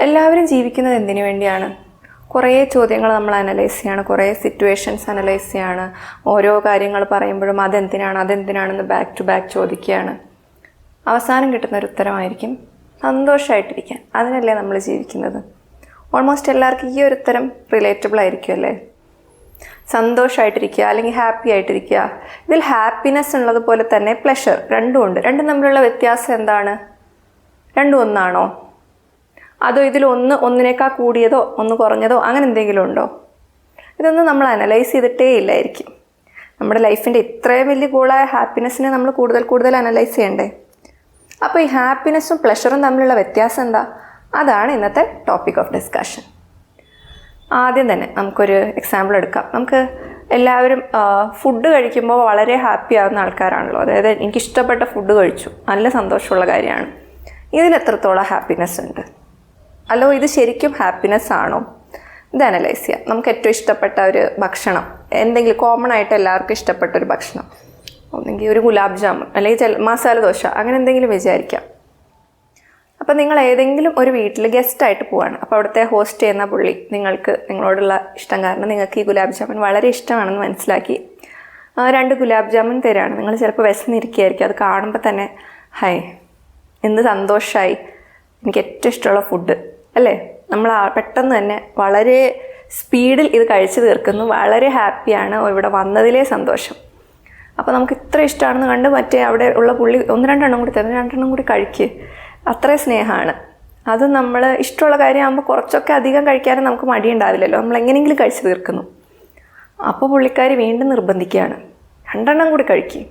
എല്ലാവരും ജീവിക്കുന്നത് എന്തിനു വേണ്ടിയാണ്? കുറേ ചോദ്യങ്ങൾ നമ്മൾ അനലൈസ് ചെയ്യാണ്, കുറേ സിറ്റുവേഷൻസ് അനലൈസ് ചെയ്യാണ്, ഓരോ കാര്യങ്ങൾ പറയുമ്പോഴും അതെന്തിനാണെന്ന് ബാക്ക് ടു ബാക്ക് ചോദിക്കുകയാണ്. അവസാനം കിട്ടുന്ന ഒരു ഉത്തരമായിരിക്കും സന്തോഷമായിട്ടിരിക്കാൻ. അതിനല്ലേ നമ്മൾ ജീവിക്കുന്നത്? ഓൾമോസ്റ്റ് എല്ലാവർക്കും ഈ ഒരു ഉത്തരം റിലേറ്റബിൾ ആയിരിക്കും അല്ലേ? സന്തോഷമായിട്ടിരിക്കുക അല്ലെങ്കിൽ ഹാപ്പി ആയിട്ടിരിക്കുക. ഇതിൽ ഹാപ്പിനെസ് ഉള്ളതുപോലെ തന്നെ പ്ലഷർ രണ്ടും ഉണ്ട്. രണ്ടും തമ്മിലുള്ള വ്യത്യാസം എന്താണ്? രണ്ടും ഒന്നാണോ? അതോ ഇതിൽ ഒന്നിനേക്കാൾ കൂടിയതോ ഒന്ന് കുറഞ്ഞതോ അങ്ങനെ എന്തെങ്കിലും ഉണ്ടോ? ഇതൊന്നും നമ്മൾ അനലൈസ് ചെയ്തിട്ടേ ഇല്ലായിരിക്കും. നമ്മുടെ ലൈഫിൻ്റെ ഇത്രയും വലിയ ഗോളായ ഹാപ്പിനെസ്സിനെ നമ്മൾ കൂടുതൽ അനലൈസ് ചെയ്യണ്ടേ? അപ്പോൾ ഈ ഹാപ്പിനെസ്സും പ്ലഷറും തമ്മിലുള്ള വ്യത്യാസം എന്താ? അതാണ് ഇന്നത്തെ ടോപ്പിക് ഓഫ് ഡിസ്കഷൻ. ആദ്യം തന്നെ നമുക്കൊരു എക്സാമ്പിൾ എടുക്കാം. നമുക്ക് എല്ലാവരും ഫുഡ് കഴിക്കുമ്പോൾ വളരെ ഹാപ്പി ആവുന്ന ആൾക്കാരാണല്ലോ. അതായത് എനിക്കിഷ്ടപ്പെട്ട ഫുഡ് കഴിച്ചു, നല്ല സന്തോഷമുള്ള കാര്യമാണ്. ഇതിലെത്രത്തോളം ഹാപ്പിനെസ് ഉണ്ട്? അല്ലോ ഇത് ശരിക്കും ഹാപ്പിനെസ് ആണോ? ഇത് അനലൈസ് ചെയ്യാം. നമുക്ക് ഏറ്റവും ഇഷ്ടപ്പെട്ട ഒരു ഭക്ഷണം, എന്തെങ്കിലും കോമൺ ആയിട്ട് എല്ലാവർക്കും ഇഷ്ടപ്പെട്ട ഒരു ഭക്ഷണം, ഒന്നെങ്കിൽ ഒരു ഗുലാബ് ജാമുൻ അല്ലെങ്കിൽ മസാല ദോശ, അങ്ങനെ എന്തെങ്കിലും വിചാരിക്കാം. അപ്പം നിങ്ങൾ ഏതെങ്കിലും ഒരു വീട്ടിൽ ഗസ്റ്റായിട്ട് പോവാണ്. അപ്പോൾ അവിടുത്തെ ഹോസ്റ്റ് ചെയ്യുന്ന പുള്ളി നിങ്ങളോടുള്ള ഇഷ്ടം കാരണം നിങ്ങൾക്ക് ഈ ഗുലാബ് ജാമുൻ വളരെ ഇഷ്ടമാണെന്ന് മനസ്സിലാക്കി 2 ഗുലാബ് ജാമുൻ തരാണ്. നിങ്ങൾ ചിലപ്പോൾ വിശന്നിരിക്കുകയായിരിക്കും. അത് കാണുമ്പോൾ തന്നെ ഹായ് എന്ത് സന്തോഷമായി, എനിക്ക് ഏറ്റവും ഇഷ്ടമുള്ള ഫുഡ് അല്ലേ? നമ്മൾ പെട്ടെന്ന് തന്നെ വളരെ സ്പീഡിൽ ഇത് കഴിച്ചു തീർക്കുന്നു. വളരെ ഹാപ്പിയാണ്, ഇവിടെ വന്നതിലേ സന്തോഷം. അപ്പോൾ നമുക്ക് ഇത്ര ഇഷ്ടമാണെന്ന് കണ്ട് മറ്റേ അവിടെ ഉള്ള പുള്ളി 1-2 കൂടി തരുന്നു, 2 കൂടി കഴിക്കുക. അത്രയും സ്നേഹമാണ്. അത് നമ്മൾ ഇഷ്ടമുള്ള കാര്യമാകുമ്പോൾ കുറച്ചൊക്കെ അധികം കഴിക്കാനും നമുക്ക് മടിയുണ്ടാവില്ലല്ലോ. നമ്മൾ എങ്ങനെയെങ്കിലും കഴിച്ചു തീർക്കുന്നു. അപ്പോൾ പുള്ളിക്കാരി വീണ്ടും നിർബന്ധിക്കുകയാണ്, 2 കൂടി കഴിക്കുക.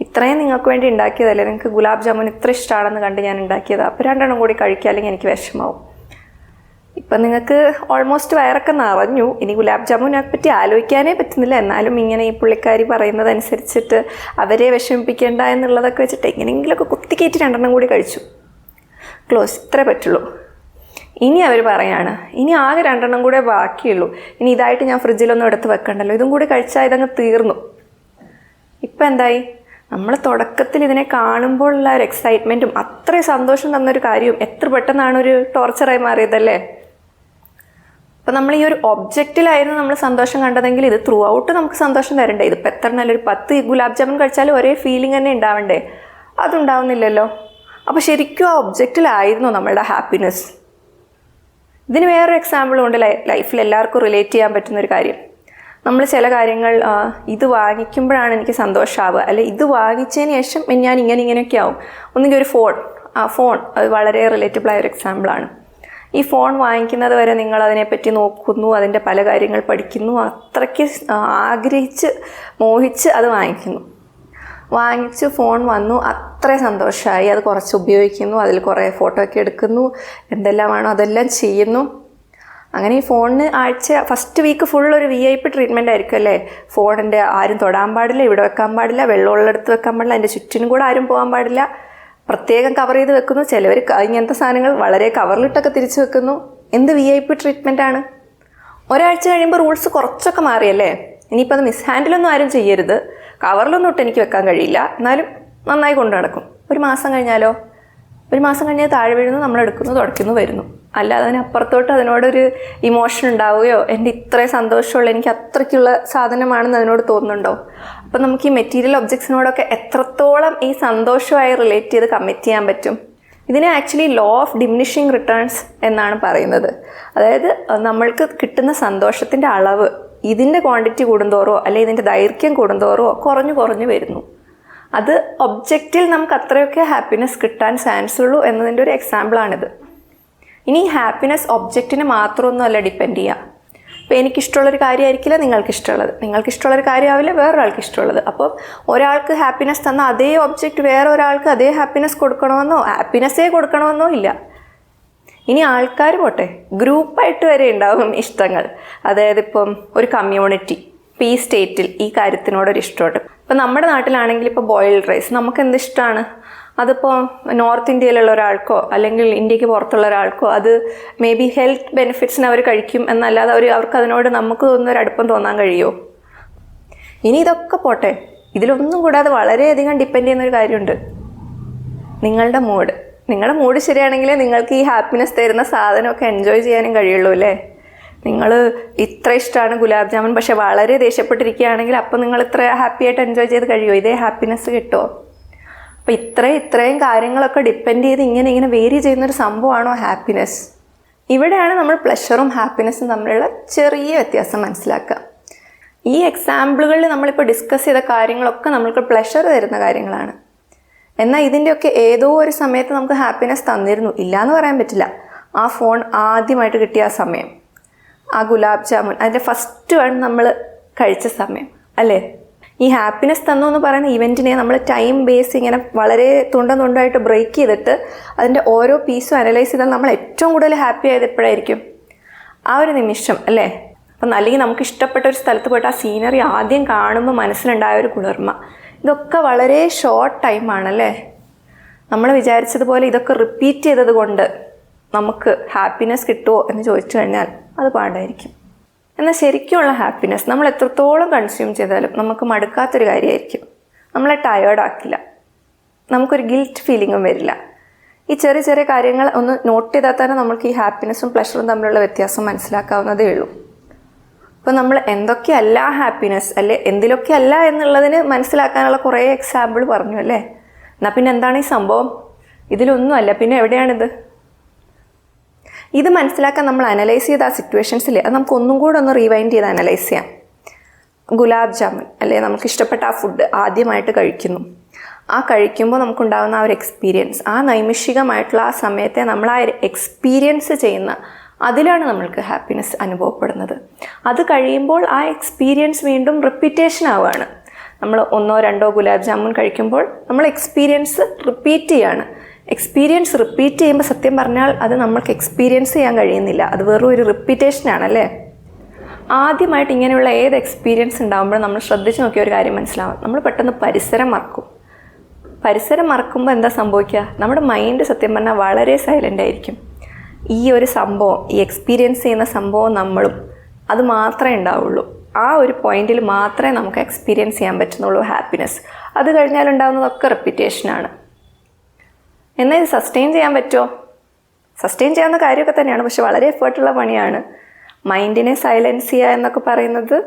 ഇത്രയും നിങ്ങൾക്ക് വേണ്ടി ഉണ്ടാക്കിയതല്ലേ, നിങ്ങൾക്ക് ഗുലാബ് ജാമുൻ ഇത്ര ഇഷ്ടമാണെന്ന് കണ്ട് ഞാൻ ഉണ്ടാക്കിയതാണ്, അപ്പോൾ 2 കൂടി കഴിക്കുക, അല്ലെങ്കിൽ എനിക്ക് വിഷമാവും. ഇപ്പം നിങ്ങൾക്ക് ഓൾമോസ്റ്റ് വയറൊക്കെ നിറഞ്ഞു. ഇനി ഗുലാബ് ജാമുനെ പറ്റി ആലോചിക്കാനേ പറ്റുന്നില്ല. എന്നാലും ഇങ്ങനെ ഈ പുള്ളിക്കാരി പറയുന്നതനുസരിച്ചിട്ട് അവരെ വിഷമിപ്പിക്കേണ്ട എന്നുള്ളതൊക്കെ വെച്ചിട്ട് എങ്ങനെയെങ്കിലുമൊക്കെ കുത്തിക്കയറ്റി 2 കൂടി കഴിച്ചു. ക്ലോസ്, ഇത്രേ പറ്റുള്ളൂ. ഇനി അവർ പറയാണ്, ഇനി ആകെ 2 കൂടെ ബാക്കിയുള്ളൂ, ഇനി ഇതായിട്ട് ഞാൻ ഫ്രിഡ്ജിലൊന്നും എടുത്ത് വെക്കണ്ടല്ലോ, ഇതും കൂടി കഴിച്ചാൽ ഇതങ്ങ് തീർന്നു. ഇപ്പം എന്തായി? നമ്മൾ തുടക്കത്തിൽ ഇതിനെ കാണുമ്പോഴുള്ള ഒരു എക്സൈറ്റ്മെൻറ്റും അത്രയും സന്തോഷം തന്നൊരു കാര്യവും എത്ര പെട്ടെന്നാണ് ഒരു ടോർച്ചറായി മാറിയതല്ലേ? അപ്പം നമ്മൾ ഈ ഒരു ഒബ്ജക്റ്റിലായിരുന്നു നമ്മൾ സന്തോഷം കണ്ടതെങ്കിൽ ഇത് ത്രൂ ഔട്ട് നമുക്ക് സന്തോഷം തരണ്ടേ? ഇതിപ്പോൾ എത്ര നല്ലൊരു 10 ഗുലാബ് ജാമുൻ കഴിച്ചാലും ഒരേ ഫീലിംഗ് തന്നെ ഉണ്ടാവണ്ടേ? അതുണ്ടാവുന്നില്ലല്ലോ. അപ്പോൾ ശരിക്കും ആ ഒബ്ജക്റ്റിലായിരുന്നു നമ്മളുടെ ഹാപ്പിനെസ്. ഇതിന് വേറൊരു എക്സാമ്പിളും ഉണ്ട് ലൈഫിൽ എല്ലാവർക്കും റിലേറ്റ് ചെയ്യാൻ പറ്റുന്നൊരു കാര്യം. നമ്മൾ ചില കാര്യങ്ങൾ ഇത് വാങ്ങിക്കുമ്പോഴാണ് എനിക്ക് സന്തോഷമാവുക, അല്ലെ ഇത് വാങ്ങിച്ചതിന് ശേഷം ഞാൻ ഇങ്ങനെയൊക്കെ ആവും. ഒന്നുകിൽ ഒരു ഫോൺ അത് വളരെ റിലേറ്റബിളായ ഒരു എക്സാമ്പിളാണ്. ഈ ഫോൺ വാങ്ങിക്കുന്നത് വരെ നിങ്ങൾ അതിനെപ്പറ്റി നോക്കുന്നു, അതിൻ്റെ പല കാര്യങ്ങൾ പഠിക്കുന്നു, അത്രയ്ക്ക് ആഗ്രഹിച്ച് മോഹിച്ച് അത് വാങ്ങിച്ച് ഫോൺ വന്നു, അത്രയും സന്തോഷമായി. അത് കുറച്ച് ഉപയോഗിക്കുന്നു, അതിൽ കുറേ ഫോട്ടോ ഒക്കെ എടുക്കുന്നു, എന്തെല്ലാമാണോ അതെല്ലാം ചെയ്യുന്നു. അങ്ങനെ ഈ ഫോണിന് ഫസ്റ്റ് വീക്ക് ഫുൾ ഒരു VIP ട്രീറ്റ്മെൻ്റ് ആയിരിക്കും അല്ലേ? ഫോണിൻ്റെ ആരും തൊടാൻ പാടില്ല, ഇവിടെ വെക്കാൻ പാടില്ല, വെള്ളമുള്ളെടുത്ത് വെക്കാൻ പാടില്ല, അതിൻ്റെ ചുറ്റിനും കൂടെ ആരും പോകാൻ പാടില്ല, പ്രത്യേകം കവർ ചെയ്ത് വെക്കുന്നു. ചിലവർ ഇങ്ങനത്തെ സാധനങ്ങൾ വളരെ കവറിലിട്ടൊക്കെ തിരിച്ചു വെക്കുന്നു. എന്ത് VIP ട്രീറ്റ്മെൻറ്റാണ്? ഒരാഴ്ച കഴിയുമ്പോൾ റൂൾസ് കുറച്ചൊക്കെ മാറിയല്ലേ? ഇനിയിപ്പോൾ അത് മിസ്ഹാൻഡിലൊന്നും ആരും ചെയ്യരുത്, കവറിലൊന്നും ഇട്ട് എനിക്ക് വെക്കാൻ കഴിയില്ല, എന്നാലും നന്നായി കൊണ്ടു നടക്കും. 1 മാസം കഴിഞ്ഞാലോ? 1 മാസം കഴിഞ്ഞാൽ താഴെ വീഴുന്നു, നമ്മളെടുക്കുന്നു, തുടയ്ക്കുന്നു, വരുന്നു. അല്ലാതെ അതിനപ്പുറത്തോട്ട് അതിനോടൊരു ഇമോഷൻ ഉണ്ടാവുകയോ എൻ്റെ ഇത്രയും സന്തോഷമുള്ള എനിക്ക് അത്രയ്ക്കുള്ള സാധനമാണെന്ന് അതിനോട് തോന്നുന്നുണ്ടോ? അപ്പം നമുക്ക് ഈ മെറ്റീരിയൽ ഒബ്ജക്ട്സിനോടൊക്കെ എത്രത്തോളം ഈ സന്തോഷമായി റിലേറ്റ് ചെയ്ത് കമ്മിറ്റ് ചെയ്യാൻ പറ്റും? ഇതിനെ actually law of diminishing returns എന്നാണ് പറയുന്നത്. അതായത് നമ്മൾക്ക് കിട്ടുന്ന സന്തോഷത്തിൻ്റെ അളവ് ഇതിൻ്റെ ക്വാണ്ടിറ്റി കൂടുന്തോറോ അല്ലെങ്കിൽ ഇതിൻ്റെ ദൈർഘ്യം കൂടുന്തോറോ കുറഞ്ഞു വരുന്നു. അത് ഒബ്ജക്റ്റിൽ നമുക്ക് അത്രയൊക്കെ ഹാപ്പിനെസ് കിട്ടാൻ ചാൻസ് ഉള്ളൂ എന്നതിൻ്റെ ഒരു എക്സാമ്പിളാണിത്. ഇനി ഹാപ്പിനെസ് ഒബ്ജക്റ്റിനെ മാത്രമൊന്നുമല്ല ഡിപ്പെൻഡ് ചെയ്യുക. ഇപ്പോൾ എനിക്കിഷ്ടമുള്ളൊരു കാര്യമായിരിക്കില്ല നിങ്ങൾക്കിഷ്ടമുള്ളൊരു കാര്യമാവില്ല വേറൊരാൾക്ക് ഇഷ്ടമുള്ളത്. അപ്പോൾ ഒരാൾക്ക് ഹാപ്പിനെസ് തന്ന അതേ ഒബ്ജക്റ്റ് വേറെ ഒരാൾക്ക് അതേ ഹാപ്പിനെസ്സേ കൊടുക്കണമെന്നോ ഇല്ല. ഇനി ആൾക്കാർ പോട്ടെ, ഗ്രൂപ്പായിട്ട് വരെ ഉണ്ടാവും ഇഷ്ടങ്ങൾ. അതായത് ഇപ്പം ഒരു കമ്മ്യൂണിറ്റി, ഇപ്പോൾ ഈ സ്റ്റേറ്റിൽ ഈ കാര്യത്തിനോടൊരു ഇഷ്ടമുണ്ട്. ഇപ്പം നമ്മുടെ നാട്ടിലാണെങ്കിൽ ഇപ്പോൾ ബോയിൽഡ് റൈസ് നമുക്ക് എന്ത് ഇഷ്ടമാണ്? അതിപ്പോൾ നോർത്ത് ഇന്ത്യയിലുള്ള ഒരാൾക്കോ അല്ലെങ്കിൽ ഇന്ത്യക്ക് പുറത്തുള്ള ഒരാൾക്കോ അത് മേ ബി ഹെൽത്ത് ബെനിഫിറ്റ്സിന് അവർ കഴിക്കും എന്നല്ലാതെ അവർക്ക് അതിനോട് നമുക്ക് തോന്നുന്ന ഒരു അടുപ്പം തോന്നാൻ കഴിയുമോ? ഇനി ഇതൊക്കെ പോട്ടെ, ഇതിലൊന്നും കൂടാതെ വളരെയധികം ഡിപ്പെൻഡ് ചെയ്യുന്നൊരു കാര്യമുണ്ട്, നിങ്ങളുടെ മൂഡ്. നിങ്ങളുടെ മൂഡ് ശരിയാണെങ്കിലേ നിങ്ങൾക്ക് ഈ ഹാപ്പിനെസ് തരുന്ന സാധനമൊക്കെ എൻജോയ് ചെയ്യാനും കഴിയുള്ളൂ അല്ലേ. നിങ്ങൾ ഇത്ര ഇഷ്ടമാണ് ഗുലാബ് ജാമുൻ, പക്ഷെ വളരെ ദേഷ്യപ്പെട്ടിരിക്കുകയാണെങ്കിൽ അപ്പം നിങ്ങൾ ഇത്ര ഹാപ്പി ആയിട്ട് എൻജോയ് ചെയ്ത് കഴിയുമോ? ഇതേ ഹാപ്പിനെസ് കിട്ടുമോ? അപ്പോൾ ഇത്രയും കാര്യങ്ങളൊക്കെ ഡിപ്പെൻഡ് ചെയ്ത് ഇങ്ങനെ വേരി ചെയ്യുന്നൊരു സംഭവമാണോ ഹാപ്പിനെസ്? ഇവിടെയാണ് നമ്മൾ പ്ലഷറും ഹാപ്പിനെസ്സും തമ്മിലുള്ള ചെറിയ വ്യത്യാസം മനസ്സിലാക്കുക. ഈ എക്സാമ്പിളുകളിൽ നമ്മളിപ്പോൾ ഡിസ്കസ് ചെയ്ത കാര്യങ്ങളൊക്കെ നമ്മൾക്ക് പ്ലഷർ തരുന്ന കാര്യങ്ങളാണ്. എന്നാൽ ഇതിൻ്റെയൊക്കെ ഏതോ ഒരു സമയത്ത് നമുക്ക് ഹാപ്പിനെസ് തന്നിരുന്നു, ഇല്ലയെന്ന് പറയാൻ പറ്റില്ല. ആ ഫോൺ ആദ്യമായിട്ട് കിട്ടിയ ആ സമയം, ആ ഗുലാബ് ജാമുൻ അതിൻ്റെ ഫസ്റ്റ് വൺ നമ്മൾ കഴിച്ച സമയം അല്ലേ. ഈ ഹാപ്പിനെസ് തന്നു എന്ന് പറയുന്ന ഇവൻറ്റിനെ നമ്മൾ ടൈം ബേസ് ഇങ്ങനെ വളരെ തുണ്ടായിട്ട് ബ്രേക്ക് ചെയ്തിട്ട് അതിൻ്റെ ഓരോ പീസും അനലൈസ് ചെയ്താൽ നമ്മൾ ഏറ്റവും കൂടുതൽ ഹാപ്പി ആയത് എപ്പോഴായിരിക്കും? ആ ഒരു നിമിഷം അല്ലേ. അപ്പം അല്ലെങ്കിൽ നമുക്ക് ഇഷ്ടപ്പെട്ട ഒരു സ്ഥലത്ത് പോയിട്ട് ആ സീനറി ആദ്യം കാണുമ്പോൾ മനസ്സിലുണ്ടായ ഒരു കുളിർമ, ഇതൊക്കെ വളരെ ഷോർട്ട് ടൈമാണല്ലേ. നമ്മൾ വിചാരിച്ചതുപോലെ ഇതൊക്കെ റിപ്പീറ്റ് ചെയ്തത് കൊണ്ട് നമുക്ക് ഹാപ്പിനെസ് കിട്ടുമോ എന്ന് ചോദിച്ചു കഴിഞ്ഞാൽ അത് പാടായിരിക്കും. എന്നാൽ ശരിക്കുമുള്ള ഹാപ്പിനെസ് നമ്മൾ എത്രത്തോളം കൺസ്യൂം ചെയ്താലും നമുക്ക് മടുക്കാത്തൊരു കാര്യമായിരിക്കും. നമ്മളെ ടയേർഡാക്കില്ല, നമുക്കൊരു ഗിൽറ്റ് ഫീലിങ്ങും വരില്ല. ഈ ചെറിയ കാര്യങ്ങൾ ഒന്ന് നോട്ട് ചെയ്താൽ തന്നെ നമുക്ക് ഈ ഹാപ്പിനെസ്സും പ്ലഷറും തമ്മിലുള്ള വ്യത്യാസം മനസ്സിലാക്കാവുന്നതേ ഉള്ളൂ. അപ്പോൾ നമ്മൾ എന്തൊക്കെയല്ല ഹാപ്പിനെസ് അല്ലെ എന്തിലൊക്കെയല്ല എന്നുള്ളതിന് മനസ്സിലാക്കാനുള്ള കുറേ എക്സാമ്പിൾ പറഞ്ഞു അല്ലേ. എന്നാൽ പിന്നെ എന്താണ് ഈ സംഭവം? ഇതിലൊന്നുമല്ല, പിന്നെ എവിടെയാണിത്? ഇത് മനസ്സിലാക്കാൻ നമ്മൾ അനലൈസ് ചെയ്ത ആ സിറ്റുവേഷൻസില്ലേ, അത് നമുക്ക് ഒന്നും കൂടെ ഒന്ന് റീവൈൻഡ് ചെയ്ത് അനലൈസ് ചെയ്യാം. ഗുലാബ് ജാമുൻ അല്ലേ, നമുക്ക് ഇഷ്ടപ്പെട്ട ആ ഫുഡ് ആദ്യമായിട്ട് കഴിക്കുന്നു. ആ കഴിക്കുമ്പോൾ നമുക്കുണ്ടാകുന്ന ആ ഒരു എക്സ്പീരിയൻസ്, ആ നൈമിഷികമായിട്ടുള്ള ആ സമയത്തെ നമ്മൾ ആ എക്സ്പീരിയൻസ് ചെയ്യുന്ന അതിലാണ് നമ്മൾക്ക് ഹാപ്പിനെസ് അനുഭവപ്പെടുന്നത്. അത് കഴിയുമ്പോൾ ആ എക്സ്പീരിയൻസ് വീണ്ടും റിപ്പീറ്റേഷൻ ആവുകയാണ്. നമ്മൾ 1-2 ഗുലാബ് ജാമുൻ കഴിക്കുമ്പോൾ നമ്മൾ എക്സ്പീരിയൻസ് റിപ്പീറ്റ് ചെയ്യാണ്. എക്സ്പീരിയൻസ് റിപ്പീറ്റ് ചെയ്യുമ്പോൾ സത്യം പറഞ്ഞാൽ അത് നമ്മൾക്ക് എക്സ്പീരിയൻസ് ചെയ്യാൻ കഴിയുന്നില്ല, അത് വെറും ഒരു റിപ്പീറ്റേഷനാണല്ലേ. ആദ്യമായിട്ട് ഇങ്ങനെയുള്ള ഏത് എക്സ്പീരിയൻസ് ഉണ്ടാകുമ്പോഴും നമ്മൾ ശ്രദ്ധിച്ച് നോക്കിയ ഒരു കാര്യം മനസ്സിലാവും, നമ്മൾ പെട്ടെന്ന് പരിസരം മറക്കും. പരിസരം മറക്കുമ്പോൾ എന്താ സംഭവിക്കുക? നമ്മുടെ മൈൻഡ് സത്യം പറഞ്ഞാൽ വളരെ സൈലൻ്റ് ആയിരിക്കും. ഈ ഒരു സംഭവം, ഈ എക്സ്പീരിയൻസ് ചെയ്യുന്ന സംഭവം നമ്മളും അത് മാത്രമേ ഉണ്ടാവുള്ളൂ. ആ ഒരു പോയിന്റിൽ മാത്രമേ നമുക്ക് എക്സ്പീരിയൻസ് ചെയ്യാൻ പറ്റുന്നുള്ളൂ ഹാപ്പിനെസ്. അത് കഴിഞ്ഞാൽ ഉണ്ടാകുന്നതൊക്കെ റിപ്പീറ്റേഷനാണ്. എന്നാൽ ഇത് സസ്റ്റെയിൻ ചെയ്യാൻ പറ്റുമോ? സസ്റ്റെയിൻ ചെയ്യാവുന്ന കാര്യമൊക്കെ തന്നെയാണ്, പക്ഷെ വളരെ എഫേർട്ടുള്ള പണിയാണ്. മൈൻഡിനെ സൈലൻസ് ചെയ്യുക എന്നൊക്കെ പറയുന്നത്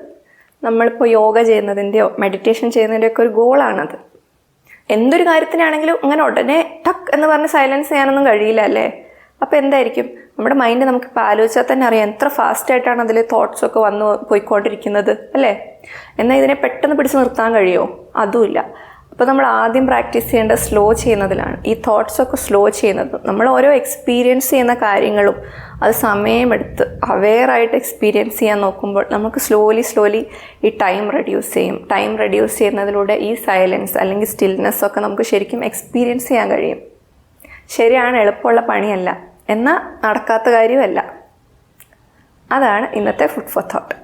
നമ്മളിപ്പോൾ യോഗ ചെയ്യുന്നതിൻ്റെയോ മെഡിറ്റേഷൻ ചെയ്യുന്നതിൻ്റെയോ ഒക്കെ ഒരു ഗോളാണത്. എന്തൊരു കാര്യത്തിനാണെങ്കിലും അങ്ങനെ ഉടനെ ടക്ക് എന്ന് പറഞ്ഞ് സൈലൻസ് ചെയ്യാനൊന്നും കഴിയില്ല അല്ലേ. അപ്പോൾ എന്തായിരിക്കും നമ്മുടെ മൈൻഡ് നമുക്കിപ്പോൾ ആലോചിച്ചാൽ തന്നെ അറിയാം എത്ര ഫാസ്റ്റായിട്ടാണ് അതിൽ തോട്ട്സൊക്കെ വന്ന് പോയിക്കൊണ്ടിരിക്കുന്നത് അല്ലേ. എന്നാൽ ഇതിനെ പെട്ടെന്ന് പിടിച്ച് നിർത്താൻ കഴിയുമോ? അതുമില്ല. അപ്പോൾ നമ്മൾ ആദ്യം പ്രാക്ടീസ് ചെയ്യേണ്ടത് സ്ലോ ചെയ്യുന്നതിലാണ്. ഈ തോട്ട്സൊക്കെ സ്ലോ ചെയ്യുന്നത്, നമ്മൾ ഓരോ എക്സ്പീരിയൻസ് ചെയ്യുന്ന കാര്യങ്ങളും അത് സമയമെടുത്ത് അവെയറായിട്ട് എക്സ്പീരിയൻസ് ചെയ്യാൻ നോക്കുമ്പോൾ നമുക്ക് സ്ലോലി ഈ ടൈം റെഡ്യൂസ് ചെയ്യും. ടൈം റെഡ്യൂസ് ചെയ്യുന്നതിലൂടെ ഈ സൈലൻസ് അല്ലെങ്കിൽ സ്റ്റിൽനെസ്സൊക്കെ നമുക്ക് ശരിക്കും എക്സ്പീരിയൻസ് ചെയ്യാൻ കഴിയും. ശരിയാണ്, എളുപ്പമുള്ള പണിയല്ല, എന്നാൽ നടക്കാത്ത കാര്യമല്ല. അതാണ് ഇന്നത്തെ ഫുഡ് ഫോർ തോട്ട്.